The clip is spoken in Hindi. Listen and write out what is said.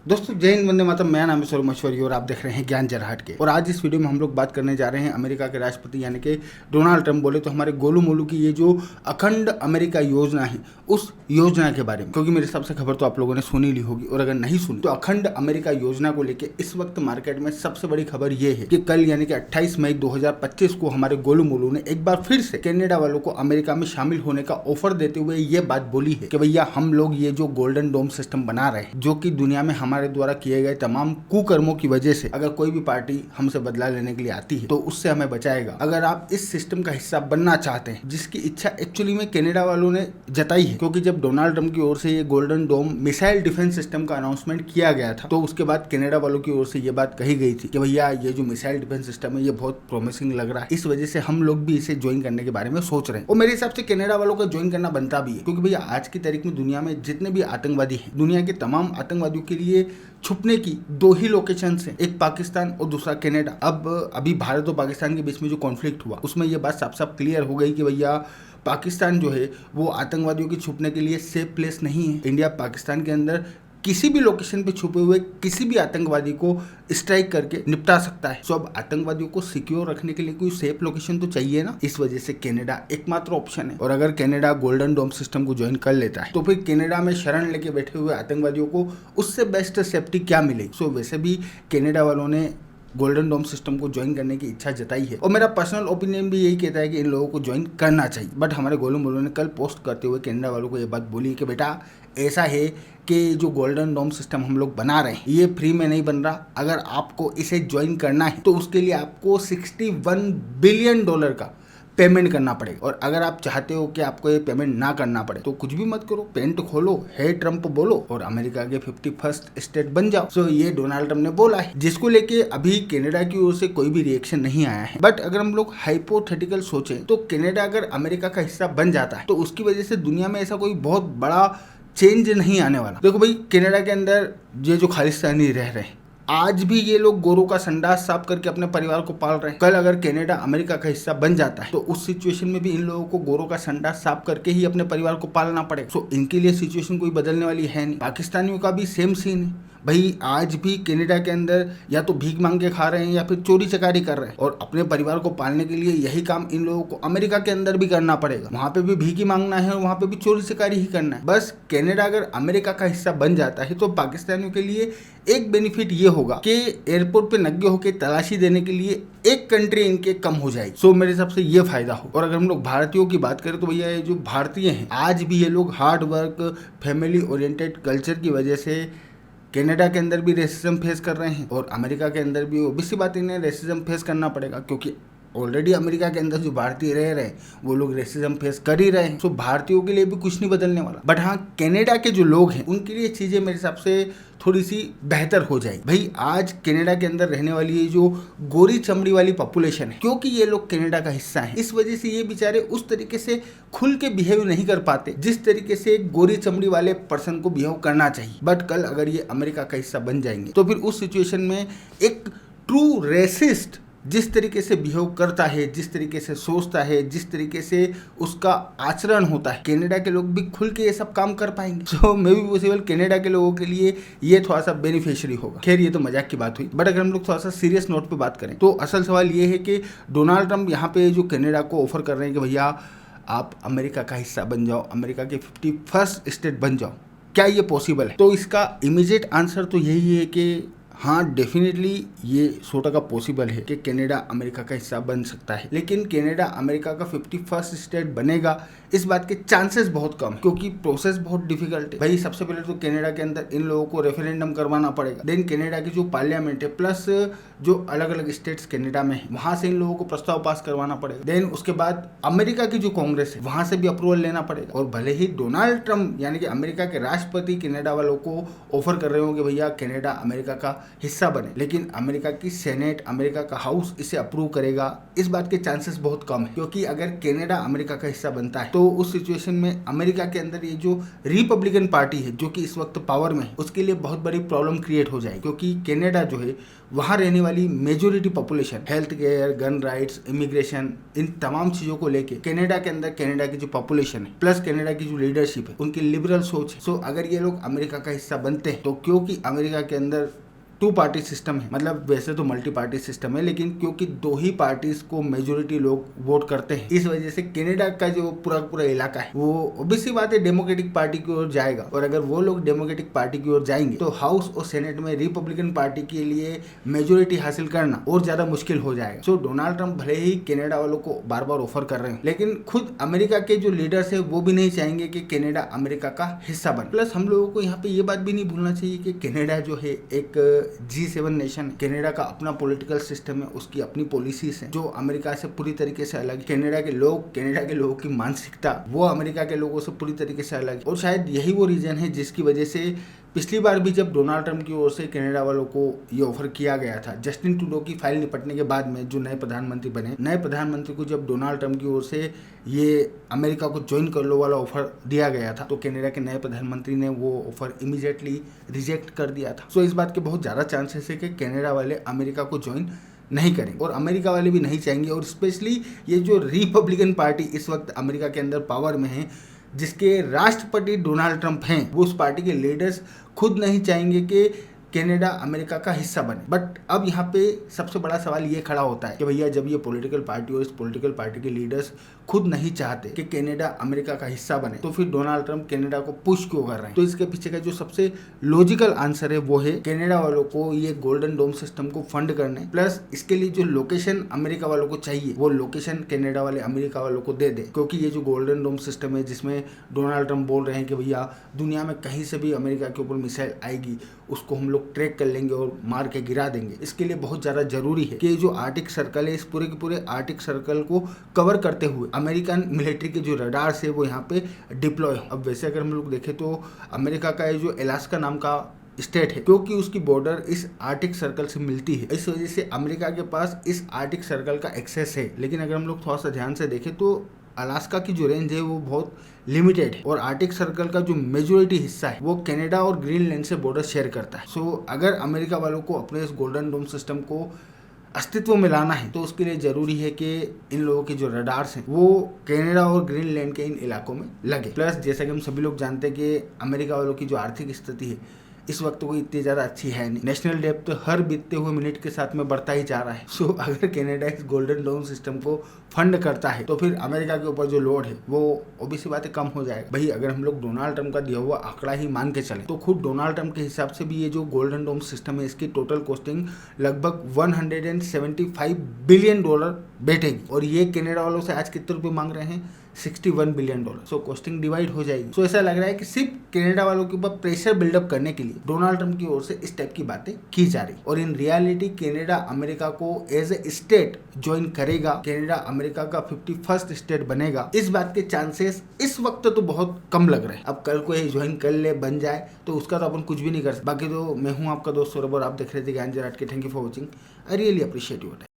दोस्तों जय हिंद, वंदे मातरम। मेरा नाम है सौरभ मशवरी और आप देख रहे हैं ज्ञान जरहाट के। और आज इस वीडियो में हम लोग बात करने जा रहे हैं अमेरिका के राष्ट्रपति यानी कि डोनाल्ड ट्रंप, बोले तो हमारे गोलू मोलू की ये जो अखंड अमेरिका योजना है उस योजना के बारे में। क्योंकि मेरे हिसाब से खबर तो आप लोगों ने सुनी ली होगी, और अगर नहीं सुनी तो अखंड अमेरिका योजना को लेकर इस वक्त मार्केट में सबसे बड़ी खबर ये है कि कल यानी कि 28 मई 2025 को हमारे गोलू मोलू ने एक बार फिर से कनाडा वालों को अमेरिका में शामिल होने का ऑफर देते हुए ये बात बोली है कि भैया हम लोग ये जो गोल्डन डोम सिस्टम बना रहे हैं, जो कि दुनिया में हमारे द्वारा किए गए तमाम कुकर्मों की वजह से अगर कोई भी पार्टी हमसे बदला लेने के लिए आती है तो उससे हमें बचाएगा। अगर आप इस सिस्टम का हिस्सा बनना चाहते हैं, जिसकी इच्छा एक्चुअली में कनाडा वालों ने जताई है, क्योंकि जब डोनाल्ड ट्रंप की ओर से ये golden dome missile defence system का अनाउंसमेंट किया गया था तो उसके बाद कनाडा वालों की ओर से ये बात कही गई थी कि भैया ये जो मिसाइल डिफेंस सिस्टम है ये बहुत प्रॉमिसिंग लग रहा है, इस वजह से हम लोग भी इसे ज्वाइन करने के बारे में सोच रहे हैं। और मेरे हिसाब से कनाडा वालों को ज्वाइन करना बनता भी है, क्योंकि भैया आज की तारीख में दुनिया में जितने भी आतंकवादी हैं, दुनिया के तमाम आतंकवादियों के लिए छुपने की दो ही लोकेशन है, एक पाकिस्तान और दूसरा कनाडा। अब अभी भारत और पाकिस्तान के बीच में जो कॉन्फ्लिक्ट हुआ उसमें ये बात साफ साफ क्लियर हो गई कि भैया पाकिस्तान जो है वो आतंकवादियों के छुपने के लिए सेफ प्लेस नहीं है। इंडिया पाकिस्तान के अंदर किसी भी लोकेशन पे छुपे हुए किसी भी आतंकवादी को स्ट्राइक करके निपटा सकता है। सो अब आतंकवादियों को सिक्योर रखने के लिए कोई सेफ लोकेशन तो चाहिए ना, इस वजह से कनाडा एकमात्र ऑप्शन है। और अगर कनाडा गोल्डन डोम सिस्टम को ज्वाइन कर लेता है तो फिर कनाडा में शरण लेके बैठे हुए आतंकवादियों को उससे बेस्ट सेफ्टी क्या मिलेगी। सो वैसे भी कनाडा वालों ने गोल्डन डोम सिस्टम को ज्वाइन करने की इच्छा जताई है, और मेरा पर्सनल ओपिनियन भी यही कहता है कि इन लोगों को ज्वाइन करना चाहिए। बट हमारे गोलू मोलू ने कल पोस्ट करते हुए कनाडा वालों को ये बात बोली कि बेटा ऐसा है कि जो गोल्डन डोम सिस्टम हम लोग बना रहे हैं ये फ्री में नहीं बन रहा। अगर आपको इसे ज्वाइन करना है तो उसके लिए आपको $61 बिलियन का पेमेंट करना पड़ेगा। और अगर आप चाहते हो कि आपको ये पेमेंट ना करना पड़े तो कुछ भी मत करो, पेंट खोलो, हे ट्रंप बोलो और अमेरिका के 51st स्टेट बन जाओ। सो ये डोनाल्ड ट्रंप ने बोला है, जिसको लेके अभी कनाडा की ओर से कोई भी रिएक्शन नहीं आया है। बट अगर हम लोग हाइपोथेटिकल सोचें तो कनाडा अगर अमेरिका का हिस्सा बन जाता है तो उसकी वजह से दुनिया में ऐसा कोई बहुत बड़ा चेंज नहीं आने वाला। देखो भाई, कनाडा के अंदर ये जो खालिस्तानी रह रहे हैं आज भी ये लोग गोरों का संडास साफ करके अपने परिवार को पाल रहे हैं। कल अगर कनाडा अमेरिका का हिस्सा बन जाता है तो उस सिचुएशन में भी इन लोगों को गोरों का संडास साफ करके ही अपने परिवार को पालना पड़ेगा। सो इनके लिए सिचुएशन कोई बदलने वाली है नहीं। पाकिस्तानियों का भी सेम सीन है भाई, आज भी कनाडा के अंदर या तो भीख मांग के खा रहे हैं या फिर चोरी चकारी कर रहे हैं, और अपने परिवार को पालने के लिए यही काम इन लोगों को अमेरिका के अंदर भी करना पड़ेगा। वहां पे भी भीख ही मांगना है और वहां पे भी चोरी चकारी ही करना है। बस कनाडा अगर अमेरिका का हिस्सा बन जाता है तो पाकिस्तानियों के लिए एक बेनिफिट ये होगा कि एयरपोर्ट पे नंगे होकर तलाशी देने के लिए एक कंट्री इनके कम हो जाएगी। सो मेरे हिसाब से ये फायदा हो। और अगर हम लोग भारतीयों की बात करें तो भैया ये जो भारतीय हैं आज भी ये लोग hard work, family oriented culture की वजह से कनाडा के अंदर भी रेसिज्म फेस कर रहे हैं, और अमेरिका के अंदर भी ओबीसी बात इन्हें रेसिज्म फेस करना पड़ेगा, क्योंकि ऑलरेडी अमेरिका के अंदर जो भारतीय रह रहे हैं वो लोग रेसिज्म फेस कर ही रहे हैं। सो भारतीयों के लिए भी कुछ नहीं बदलने वाला। बट हाँ, कनाडा के जो लोग हैं उनके लिए चीज़ें मेरे हिसाब से थोड़ी सी बेहतर हो जाएगी। भाई आज कनाडा के अंदर रहने वाली ये जो गोरी चमड़ी वाली पॉपुलेशन है, क्योंकि ये लोग कनाडा का हिस्सा है, इस वजह से ये बेचारे उस तरीके से खुल के बिहेव नहीं कर पाते जिस तरीके से एक गोरी चमड़ी वाले पर्सन को बिहेव करना चाहिए। बट कल अगर ये अमेरिका का हिस्सा बन जाएंगे तो फिर उस सिचुएशन में एक ट्रू रेसिस्ट जिस तरीके से बिहेव करता है, जिस तरीके से सोचता है, जिस तरीके से उसका आचरण होता है, कनाडा के लोग भी खुल के ये सब काम कर पाएंगे। सो मे बी पॉसिबल कनाडा के लोगों के लिए ये थोड़ा सा बेनिफिशियरी होगा। खैर ये तो मजाक की बात हुई, बट अगर हम लोग थोड़ा सा सीरियस नोट पे बात करें तो असल सवाल ये है कि डोनाल्ड ट्रंप यहाँ पे जो कनाडा को ऑफर कर रहे हैं कि भैया आप अमेरिका का हिस्सा बन जाओ, अमेरिका के 51st स्टेट बन जाओ, क्या ये पॉसिबल है? तो इसका इमीडिएट आंसर तो यही है कि हाँ, डेफिनेटली ये 100% पॉसिबल है कि कनाडा अमेरिका का हिस्सा बन सकता है। लेकिन कनाडा अमेरिका का 51st स्टेट बनेगा इस बात के चांसेस बहुत कम, क्योंकि प्रोसेस बहुत डिफिकल्ट है। भाई सबसे पहले तो कनाडा के अंदर इन लोगों को रेफरेंडम करवाना पड़ेगा, देन कनाडा की जो पार्लियामेंट है प्लस जो अलग अलग स्टेट्स कनाडा में है वहां से इन लोगों को प्रस्ताव पास करवाना पड़ेगा, देन उसके बाद अमेरिका की जो कांग्रेस है वहां से भी अप्रूवल लेना पड़ेगा। और भले ही डोनाल्ड ट्रंप यानी कि अमेरिका के राष्ट्रपति कनाडा वालों को ऑफर कर रहे हो कि भैया कनाडा अमेरिका का हिस्सा बने, लेकिन अमेरिका की सेनेट, अमेरिका का हाउस इसे अप्रूव करेगा, इस बात के चांसेस बहुत कम है। क्योंकि अगर कनाडा अमेरिका का हिस्सा बनता है तो तो उस सिचुएशन में अमेरिका के अंदर ये जो रिपब्लिकन पार्टी है जो कि इस वक्त पावर में है, उसके लिए बहुत बड़ी प्रॉब्लम क्रिएट हो जाएगी, क्योंकि कनाडा जो है वहाँ रहने वाली majority population health care, gun rights, immigration, इन तमाम चीजों को लेके कनाडा के अंदर कनाडा की जो पॉपुलेशन है प्लस कनाडा की जो लीडरशिप है उनकी लिबरल सोच है। सो अगर ये लोग अमेरिका का हिस्सा बनते हैं तो क्योंकि अमेरिका के अंदर 2 पार्टी सिस्टम है, मतलब वैसे तो मल्टी पार्टी सिस्टम है, लेकिन क्योंकि 2 ही पार्टीज को मेजोरिटी लोग वोट करते हैं, इस वजह से कनाडा का जो पूरा इलाका है वो ऑब्वियसली बात है डेमोक्रेटिक पार्टी की ओर जाएगा। और अगर वो लोग डेमोक्रेटिक पार्टी की ओर जाएंगे तो हाउस और सेनेट में रिपब्लिकन पार्टी के लिए मेजोरिटी हासिल करना और ज्यादा मुश्किल हो जाएगा। सो डोनाल्ड ट्रंप भले ही कनाडा वालों को बार बार ऑफर कर रहे हैं, लेकिन खुद अमेरिका के जो लीडर्स है वो भी नहीं चाहेंगे कि कनाडा अमेरिका का हिस्सा बने। प्लस हम लोगों को यहाँ पे ये बात भी नहीं भूलना चाहिए कि कनाडा जो है एक G7 नेशन है। कनाडा का अपना पॉलिटिकल सिस्टम है, उसकी अपनी पॉलिसीज हैं जो अमेरिका से पूरी तरीके से अलग है। कनाडा के लोगों की मानसिकता वो अमेरिका के लोगों से पूरी तरीके से अलग है। और शायद यही वो रीजन है जिसकी वजह से पिछली बार भी जब डोनाल्ड ट्रंप की ओर से कनाडा वालों को ये ऑफर किया गया था, जस्टिन ट्रूडो की फाइल निपटने के बाद में जो नए प्रधानमंत्री बने, नए प्रधानमंत्री को जब डोनाल्ड ट्रंप की ओर से ये अमेरिका को ज्वाइन कर लो वाला ऑफर दिया गया था तो कनाडा के नए प्रधानमंत्री ने वो ऑफर इमीडिएटली रिजेक्ट कर दिया था। सो इस बात के बहुत ज़्यादा चांसेस है कि कनाडा वाले अमेरिका को ज्वाइन नहीं करेंगे और अमेरिका वाले भी नहीं चाहेंगे। और स्पेशली ये जो रिपब्लिकन पार्टी इस वक्त अमेरिका के अंदर पावर में है, जिसके राष्ट्रपति डोनाल्ड ट्रंप हैं, वो उस पार्टी के लीडर्स खुद नहीं चाहेंगे कि कनाडा अमेरिका का हिस्सा बने। बट अब यहाँ पे सबसे बड़ा सवाल ये खड़ा होता है कि भैया जब ये पॉलिटिकल पार्टी और इस पॉलिटिकल पार्टी के लीडर्स खुद नहीं चाहते कि कनाडा अमेरिका का हिस्सा बने तो फिर डोनाल्ड ट्रंप कनाडा को पुश क्यों कर रहे हैं? तो इसके पीछे का जो सबसे लॉजिकल आंसर है वो है कनाडा वालों को ये गोल्डन डोम सिस्टम को फंड करने, प्लस इसके लिए जो लोकेशन अमेरिका वालों को चाहिए वो लोकेशन कनाडा वाले अमेरिका वालों को दे दे। क्योंकि ये जो गोल्डन डोम सिस्टम है जिसमें डोनाल्ड ट्रंप बोल रहे हैं कि भैया दुनिया में कहीं से भी अमेरिका के ऊपर मिसाइल आएगी उसको हम लोग ट्रैक कर लेंगे और मार के गिरा देंगे, इसके लिए बहुत ज़्यादा जरूरी है कि जो आर्टिक सर्कल है इस पूरे के पूरे आर्टिक सर्कल को कवर करते हुए अमेरिकन मिलिट्री के जो रडार्स है वो यहाँ पे डिप्लॉय हो। अब वैसे अगर हम लोग देखें तो अमेरिका का ये जो अलास्का नाम का स्टेट है, क्योंकि उसकी बॉर्डर इस आर्टिक सर्कल से मिलती है, इस वजह से अमेरिका के पास इस आर्टिक सर्कल का एक्सेस है। लेकिन अगर हम लोग थोड़ा सा ध्यान से देखें तो अलास्का की जो रेंज है वो बहुत लिमिटेड है और आर्टिक सर्कल का जो मेजोरिटी हिस्सा है वो कनाडा और ग्रीनलैंड से बॉर्डर शेयर करता है। सो अगर अमेरिका वालों को अपने इस गोल्डन डोम सिस्टम को अस्तित्व में लाना है तो उसके लिए जरूरी है कि इन लोगों के जो रडार्स हैं वो कनाडा और ग्रीनलैंड के इन इलाकों में लगे। प्लस जैसा कि हम सभी लोग जानते हैं कि अमेरिका वालों की जो आर्थिक स्थिति है इस वक्त कोई इतनी ज़्यादा अच्छी है नहीं, नेशनल डेब्ट तो हर बीतते हुए मिनट के साथ में बढ़ता ही जा रहा है। सो अगर कनाडा इस गोल्डन डोम सिस्टम को फंड करता है तो फिर अमेरिका के ऊपर जो लोड है वो ऑब्वियसली बात है कम हो जाएगा। भाई अगर हम लोग डोनाल्ड ट्रंप का दिया हुआ आंकड़ा ही मान के चले तो खुद डोनाल्ड ट्रंप के हिसाब से भी ये जो गोल्डन डोम सिस्टम है इसकी टोटल कॉस्टिंग लगभग $175 बिलियन बैठेगी और ये कनाडा वालों से आज कितने रुपए मांग रहे हैं? $61 बिलियन। सो कॉस्टिंग डिवाइड हो जाएगी। सो ऐसा लग रहा है कि सिर्फ कनाडा वालों के ऊपर प्रेशर बिल्डअप करने के लिए डोनाल्ड ट्रंप की ओर से इस टाइप की बातें की जा रही और इन रियलिटी कनाडा अमेरिका को एज ए स्टेट ज्वाइन करेगा, कनाडा अमेरिका का 51st स्टेट बनेगा, इस बात के चांसेस इस वक्त तो बहुत कम लग रहे हैं। अब कल को ये ज्वाइन कर ले बन जाए तो उसका तो अपन कुछ भी नहीं कर सकते। बाकी तो मैं हूँ आपका दोस्त सौरभ और आप देख रहे थे ज्ञान जराट के। Thank you for watching. I really appreciate you.